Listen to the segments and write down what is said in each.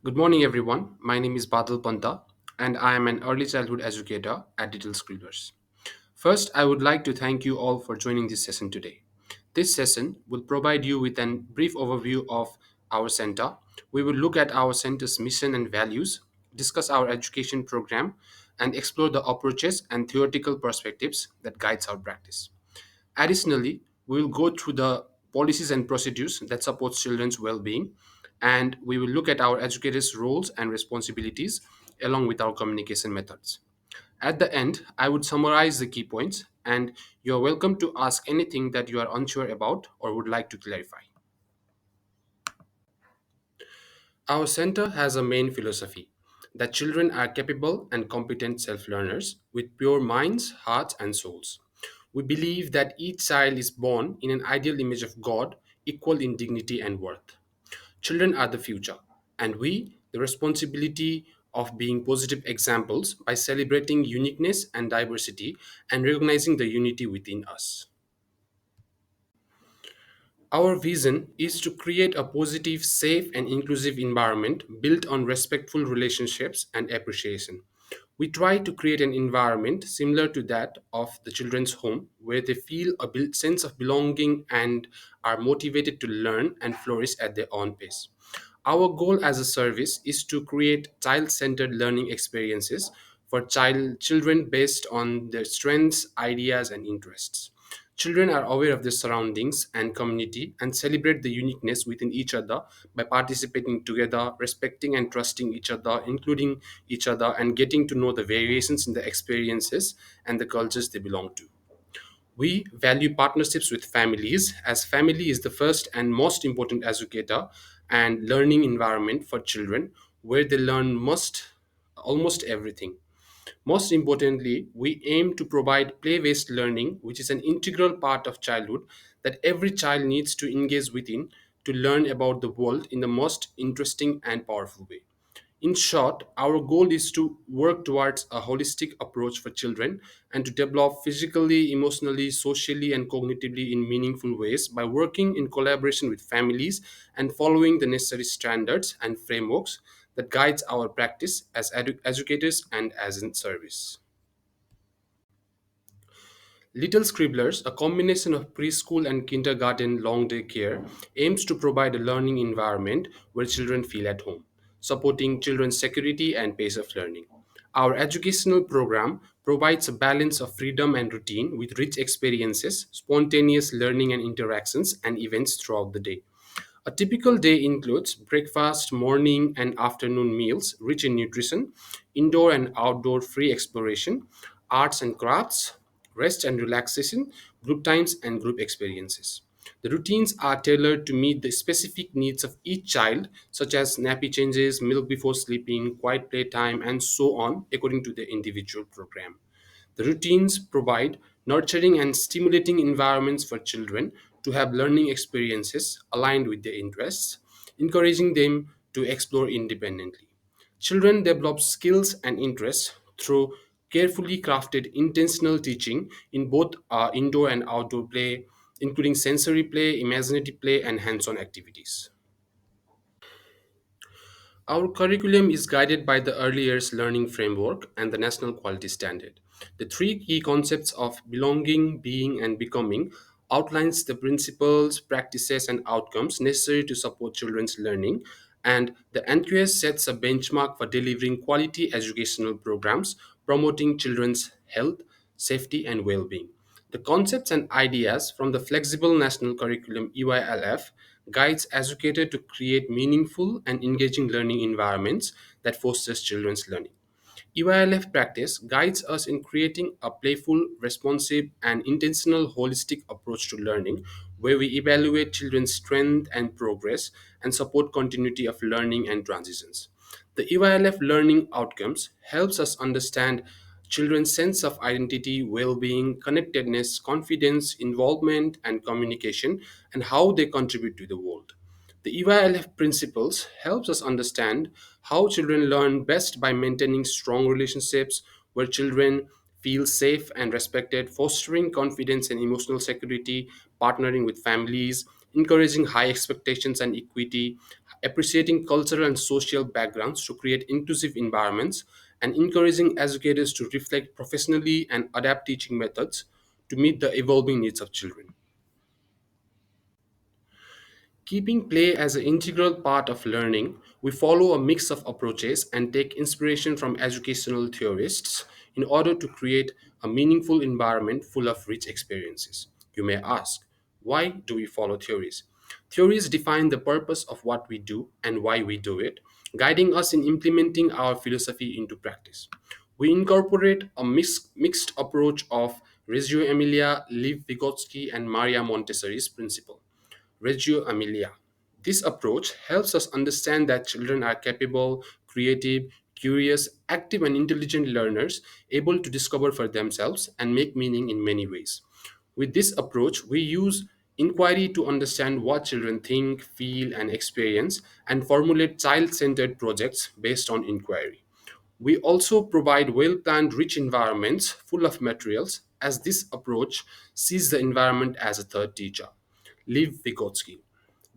Good morning, everyone. My name is Badal Panta, and I am an early childhood educator at Digital Scribblers. First, I would like to thank you all for joining this session today. This session will provide you with a brief overview of our center. We will look at our center's mission and values, discuss our education program, and explore the approaches and theoretical perspectives that guides our practice. Additionally, we will go through the policies and procedures that support children's well-being, and we will look at our educators' roles and responsibilities along with our communication methods. At the end, I would summarize the key points, and you are welcome to ask anything that you are unsure about or would like to clarify. Our center has a main philosophy that children are capable and competent self learners with pure minds, hearts, and souls. We believe that each child is born in an ideal image of God, equal in dignity and worth. Children are the future, and we, the responsibility of being positive examples by celebrating uniqueness and diversity and recognizing the unity within us. Our vision is to create a positive, safe, and inclusive environment built on respectful relationships and appreciation. We try to create an environment similar to that of the children's home where they feel a sense of belonging and are motivated to learn and flourish at their own pace. Our goal as a service is to create child centered learning experiences for children based on their strengths, ideas, and interests. Children are aware of their surroundings and community and celebrate the uniqueness within each other by participating together, respecting and trusting each other, including each other, and getting to know the variations in the experiences and the cultures they belong to. We value partnerships with families, as family is the first and most important educator and learning environment for children where they learn almost everything. Most importantly, we aim to provide play based learning, which is an integral part of childhood that every child needs to engage within to learn about the world in the most interesting and powerful way. In short, our goal is to work towards a holistic approach for children and to develop physically, emotionally, socially, and cognitively in meaningful ways by working in collaboration with families and following the necessary standards and frameworks that guides our practice as educators and as in service. Little Scribblers, a combination of preschool and kindergarten long day care, aims to provide a learning environment where children feel at home, supporting children's security and pace of learning. Our educational program provides a balance of freedom and routine with rich experiences, spontaneous learning and interactions, and events throughout the day. A typical day includes breakfast, morning, and afternoon meals rich in nutrition, indoor and outdoor free exploration, arts and crafts, rest and relaxation, group times, and group experiences. The routines are tailored to meet the specific needs of each child, such as nappy changes, milk before sleeping, quiet playtime, and so on, according to the individual program. The routines provide nurturing and stimulating environments for children to have learning experiences aligned with their interests, encouraging them to explore independently. Children develop skills and interests through carefully crafted intentional teaching in both indoor and outdoor play, including sensory play, imaginative play, and hands on activities. Our curriculum is guided by the Early Years Learning Framework and the National Quality Standard. The three key concepts of belonging, being, and becoming outlines the principles, practices, and outcomes necessary to support children's learning, and the NQS sets a benchmark for delivering quality educational programs promoting children's health, safety, and well-being. The concepts and ideas from the Flexible National Curriculum EYLF guides educators to create meaningful and engaging learning environments that fosters children's learning. EYLF practice guides us in creating a playful, responsive, and intentional holistic approach to learning where we evaluate children's strength and progress and support continuity of learning and transitions. The EYLF learning outcomes helps us understand children's sense of identity, well-being, connectedness, confidence, involvement, and communication and how they contribute to the world. The EYLF principles helps us understand how children learn best by maintaining strong relationships where children feel safe and respected, fostering confidence and emotional security, partnering with families, encouraging high expectations and equity, appreciating cultural and social backgrounds to create inclusive environments, and encouraging educators to reflect professionally and adapt teaching methods to meet the evolving needs of children. Keeping play as an integral part of learning, we follow a mix of approaches and take inspiration from educational theorists in order to create a meaningful environment full of rich experiences. You may ask, why do we follow theories? Theories define the purpose of what we do and why we do it, guiding us in implementing our philosophy into practice. We incorporate a mixed approach of Reggio Emilia, Lev Vygotsky, and Maria Montessori's principle. Reggio Emilia. This approach helps us understand that children are capable, creative, curious, active, and intelligent learners able to discover for themselves and make meaning in many ways. With this approach, we use inquiry to understand what children think, feel, and experience, and formulate child centered projects based on inquiry. We also provide well planned, rich environments full of materials, as this approach sees the environment as a third teacher. Lev Vygotsky.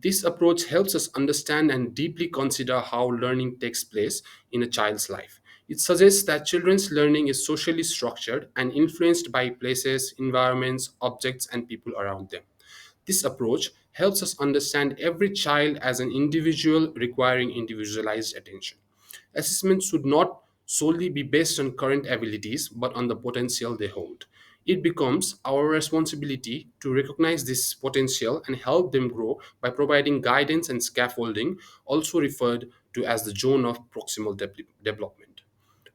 This approach helps us understand and deeply consider how learning takes place in a child's life. It suggests that children's learning is socially structured and influenced by places, environments, objects, and people around them. This approach helps us understand every child as an individual requiring individualized attention. Assessment should not solely be based on current abilities but on the potential they hold. It becomes our responsibility to recognize this potential and help them grow by providing guidance and scaffolding, also referred to as the zone of proximal development.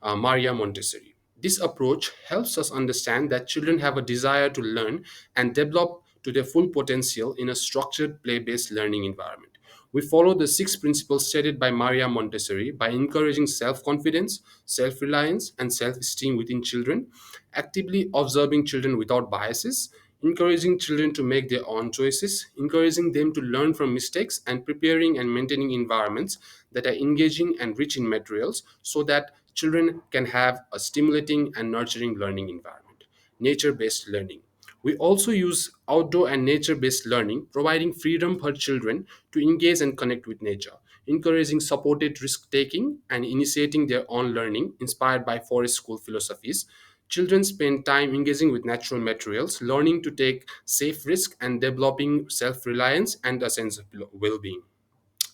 Maria Montessori. This approach helps us understand that children have a desire to learn and develop to their full potential in a structured, play based learning environment. We follow the six principles stated by Maria Montessori by encouraging self confidence, self reliance, and self esteem within children, actively observing children without biases, encouraging children to make their own choices, encouraging them to learn from mistakes, and preparing and maintaining environments that are engaging and rich in materials so that children can have a stimulating and nurturing learning environment. Nature based learning. We also use outdoor and nature based learning, providing freedom for children to engage and connect with nature, encouraging supported risk taking, and initiating their own learning inspired by forest school philosophies. Children spend time engaging with natural materials, learning to take safe risk, and developing self reliance and a sense of well being.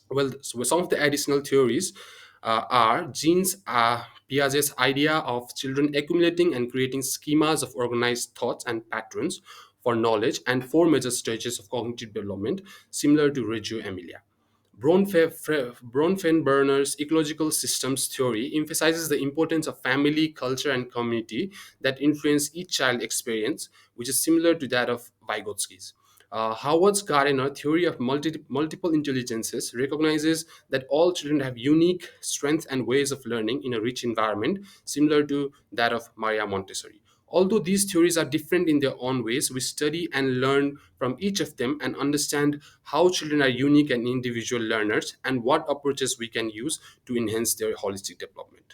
Well, so some of the additional theories are Jean's Piaget's idea of children accumulating and creating schemas of organized thoughts and patterns for knowledge, and four major stages of cognitive development, similar to Reggio Emilia. Bronfenbrenner's ecological systems theory emphasizes the importance of family, culture, and community that influence each child experience, which is similar to that of Vygotsky's. Howard's Gardner theory of multiple intelligences recognizes that all children have unique strengths and ways of learning in a rich environment, similar to that of Maria Montessori. Although these theories are different in their own ways, we study and learn from each of them and understand how children are unique and individual learners and what approaches we can use to enhance their holistic development.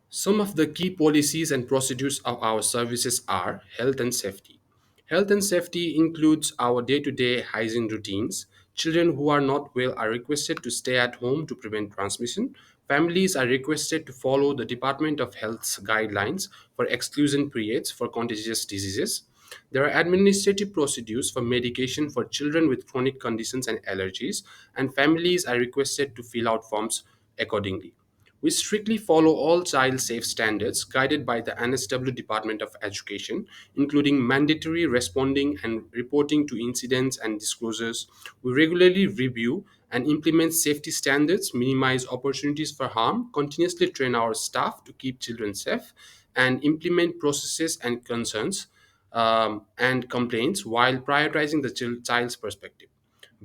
Some of the key policies and procedures of our services are health and safety. Health and safety includes our day to day hygiene routines. Children who are not well are requested to stay at home to prevent transmission. Families are requested to follow the Department of Health's guidelines for exclusion periods for contagious diseases. There are administrative procedures for medication for children with chronic conditions and allergies, and families are requested to fill out forms accordingly. We strictly follow all child safe standards guided by the NSW Department of Education, including mandatory responding and reporting to incidents and disclosures. We regularly review and implement safety standards, minimize opportunities for harm, continuously train our staff to keep children safe, and implement processes and concerns and complaints while prioritizing the child's perspective.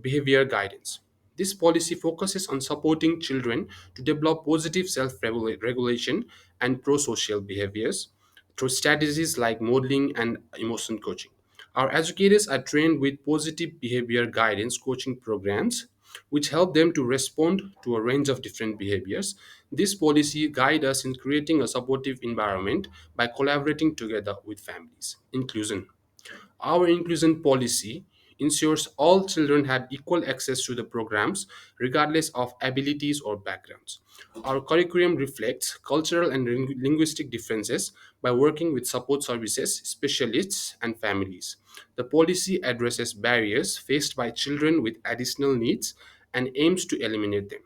Behavior guidance. This policy focuses on supporting children to develop positive self regulation and pro social behaviors through strategies like modeling and emotion coaching. Our educators are trained with positive behavior guidance coaching programs, which help them to respond to a range of different behaviors. This policy guides us in creating a supportive environment by collaborating together with families. Inclusion. Our inclusion policy ensures all children have equal access to the programs regardless of abilities or backgrounds. Our curriculum reflects cultural and linguistic differences by working with support services, specialists, and families. The policy addresses barriers faced by children with additional needs and aims to eliminate them.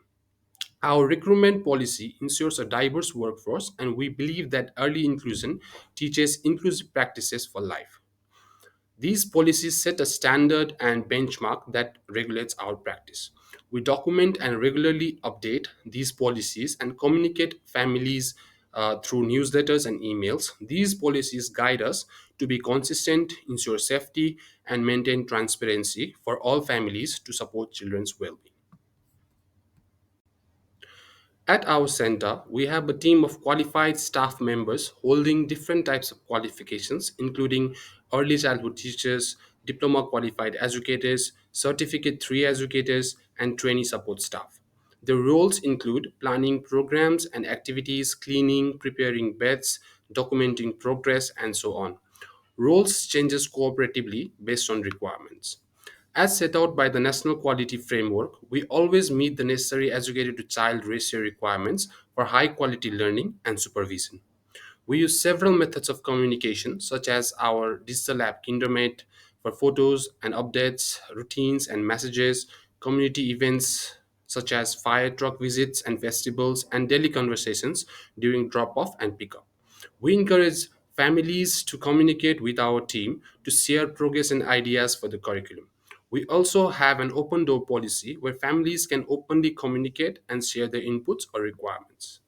Our recruitment policy ensures a diverse workforce, and we believe that early inclusion teaches inclusive practices for life. These policies set a standard and benchmark that regulates our practice. We document and regularly update these policies and communicate families through newsletters and emails. These policies guide us to be consistent, ensure safety, and maintain transparency for all families to support children's well being. At our center, we have a team of qualified staff members holding different types of qualifications, including early childhood teachers, diploma qualified educators, certificate 3 educators, and trainee support staff. The roles include planning programs and activities, cleaning, preparing beds, documenting progress, and so on. Roles changes cooperatively based on requirements. As set out by the National Quality Framework, we always meet the necessary educator to child ratio requirements for high quality learning and supervision. We use several methods of communication, such as our digital app KinderMate for photos and updates, routines and messages, community events such as fire truck visits and festivals, and daily conversations during drop off and pickup. We encourage families to communicate with our team to share progress and ideas for the curriculum. We also have an open door policy where families can openly communicate and share their inputs or requirements.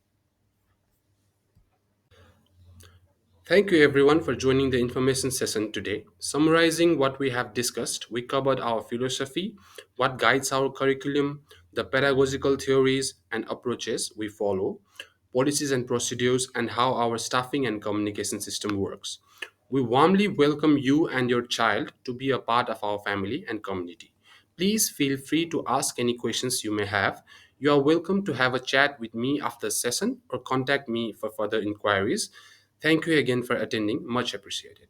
Thank you everyone for joining the information session today. Summarizing what we have discussed, we covered our philosophy, what guides our curriculum, the pedagogical theories and approaches we follow, policies and procedures, and how our staffing and communication system works. We warmly welcome you and your child to be a part of our family and community. Please feel free to ask any questions you may have. You are welcome to have a chat with me after the session or contact me for further inquiries. Thank you again for attending. Much appreciated.